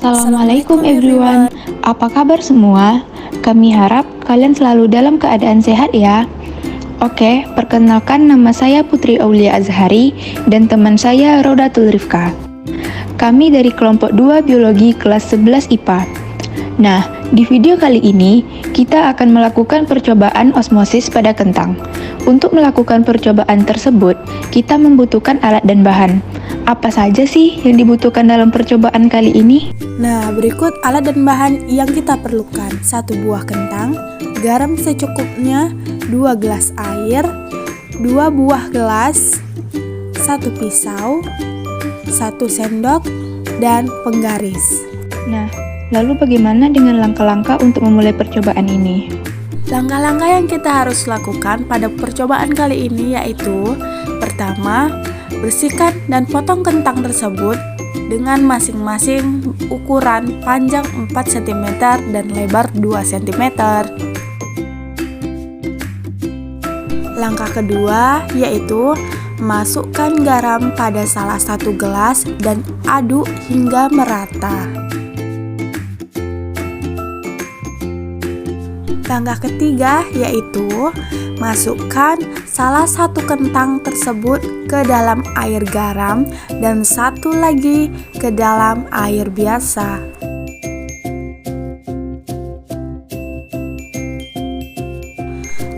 Assalamualaikum everyone, apa kabar semua? Kami harap kalian selalu dalam keadaan sehat ya. Oke, perkenalkan nama saya Putri Aulia Azhari dan teman saya Rodatul Rifka. Kami dari kelompok 2 Biologi kelas 11 IPA. Nah, di video kali ini kita akan melakukan percobaan osmosis pada kentang. Untuk melakukan percobaan tersebut, kita membutuhkan alat dan bahan. Apa saja sih yang dibutuhkan dalam percobaan kali ini? Nah, berikut alat dan bahan yang kita perlukan. 1 buah kentang, garam secukupnya, 2 gelas air, 2 buah gelas, 1 pisau, 1 sendok, dan penggaris. Nah, lalu bagaimana dengan langkah-langkah untuk memulai percobaan ini? Langkah-langkah yang kita harus lakukan pada percobaan kali ini yaitu: pertama, bersihkan dan potong kentang tersebut dengan masing-masing ukuran panjang 4 cm dan lebar 2 cm. Langkah kedua yaitu masukkan garam pada salah satu gelas dan aduk hingga merata. Langkah ketiga yaitu masukkan salah satu kentang tersebut ke dalam air garam dan satu lagi ke dalam air biasa.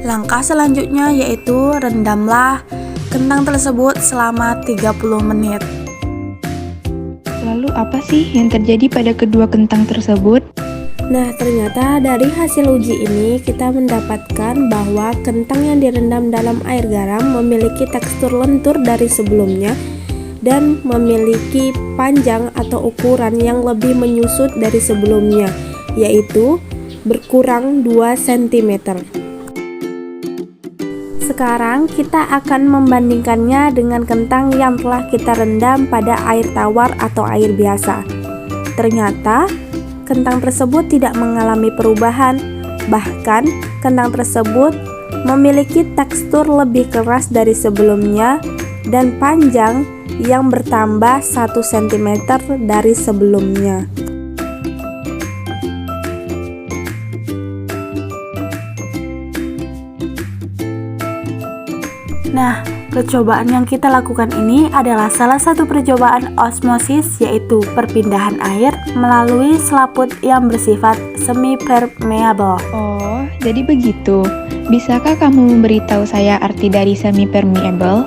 Langkah selanjutnya yaitu rendamlah kentang tersebut selama 30 menit. Lalu apa sih yang terjadi pada kedua kentang tersebut? Nah, ternyata dari hasil uji ini kita mendapatkan bahwa kentang yang direndam dalam air garam memiliki tekstur lentur dari sebelumnya dan memiliki panjang atau ukuran yang lebih menyusut dari sebelumnya, yaitu berkurang 2 cm. Sekarang kita akan membandingkannya dengan kentang yang telah kita rendam pada air tawar atau air biasa. Ternyata kentang tersebut tidak mengalami perubahan, bahkan kentang tersebut memiliki tekstur lebih keras dari sebelumnya dan panjang yang bertambah 1 cm dari sebelumnya. Nah, percobaan yang kita lakukan ini adalah salah satu percobaan osmosis, yaitu perpindahan air melalui selaput yang bersifat semi-permeable. Oh, jadi begitu. Bisakah kamu memberitahu saya arti dari semi-permeable?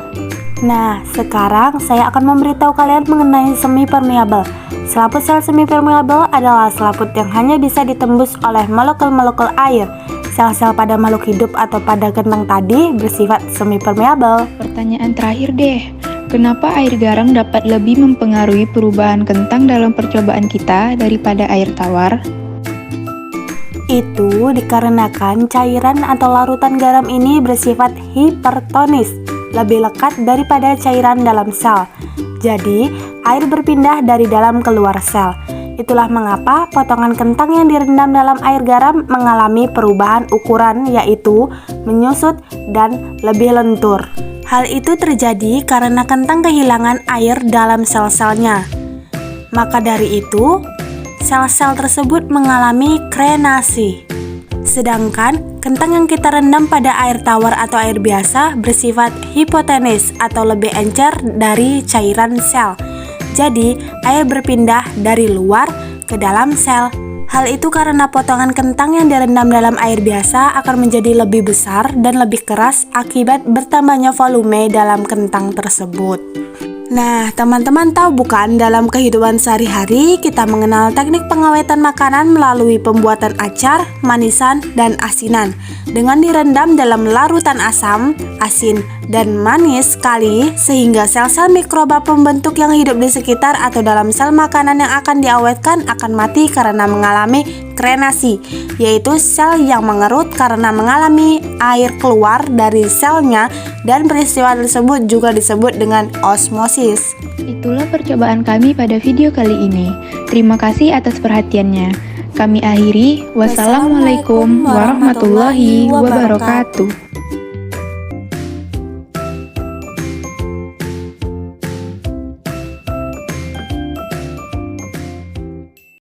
Nah, sekarang saya akan memberitahu kalian mengenai semi-permeable. Selaput sel semi-permeable adalah selaput yang hanya bisa ditembus oleh molekul-molekul air. Sel-sel pada makhluk hidup atau pada kentang tadi bersifat semi-permeable. Pertanyaan terakhir deh, kenapa air garam dapat lebih mempengaruhi perubahan kentang dalam percobaan kita daripada air tawar? Itu dikarenakan cairan atau larutan garam ini bersifat hipertonis, lebih lekat daripada cairan dalam sel. Jadi, air berpindah dari dalam keluar sel. Itulah mengapa potongan kentang yang direndam dalam air garam mengalami perubahan ukuran, yaitu menyusut dan lebih lentur. Hal itu terjadi karena kentang kehilangan air dalam sel-selnya. Maka dari itu, sel-sel tersebut mengalami krenasi. Sedangkan kentang yang kita rendam pada air tawar atau air biasa bersifat hipotenis atau lebih encer dari cairan sel. Jadi, air berpindah dari luar ke dalam sel. Hal itu karena potongan kentang yang direndam dalam air biasa akan menjadi lebih besar dan lebih keras akibat bertambahnya volume dalam kentang tersebut. Nah, teman-teman tahu bukan, dalam kehidupan sehari-hari kita mengenal teknik pengawetan makanan melalui pembuatan acar, manisan, dan asinan. Dengan direndam dalam larutan asam, asin, dan manis sekali sehingga sel-sel mikroba pembentuk yang hidup di sekitar atau dalam sel makanan yang akan diawetkan akan mati karena mengalami krenasi, yaitu sel yang mengerut karena mengalami air keluar dari selnya, dan peristiwa tersebut juga disebut dengan osmosis. Itulah percobaan kami pada video kali ini. Terima kasih atas perhatiannya. Kami akhiri. Wassalamualaikum warahmatullahi wabarakatuh.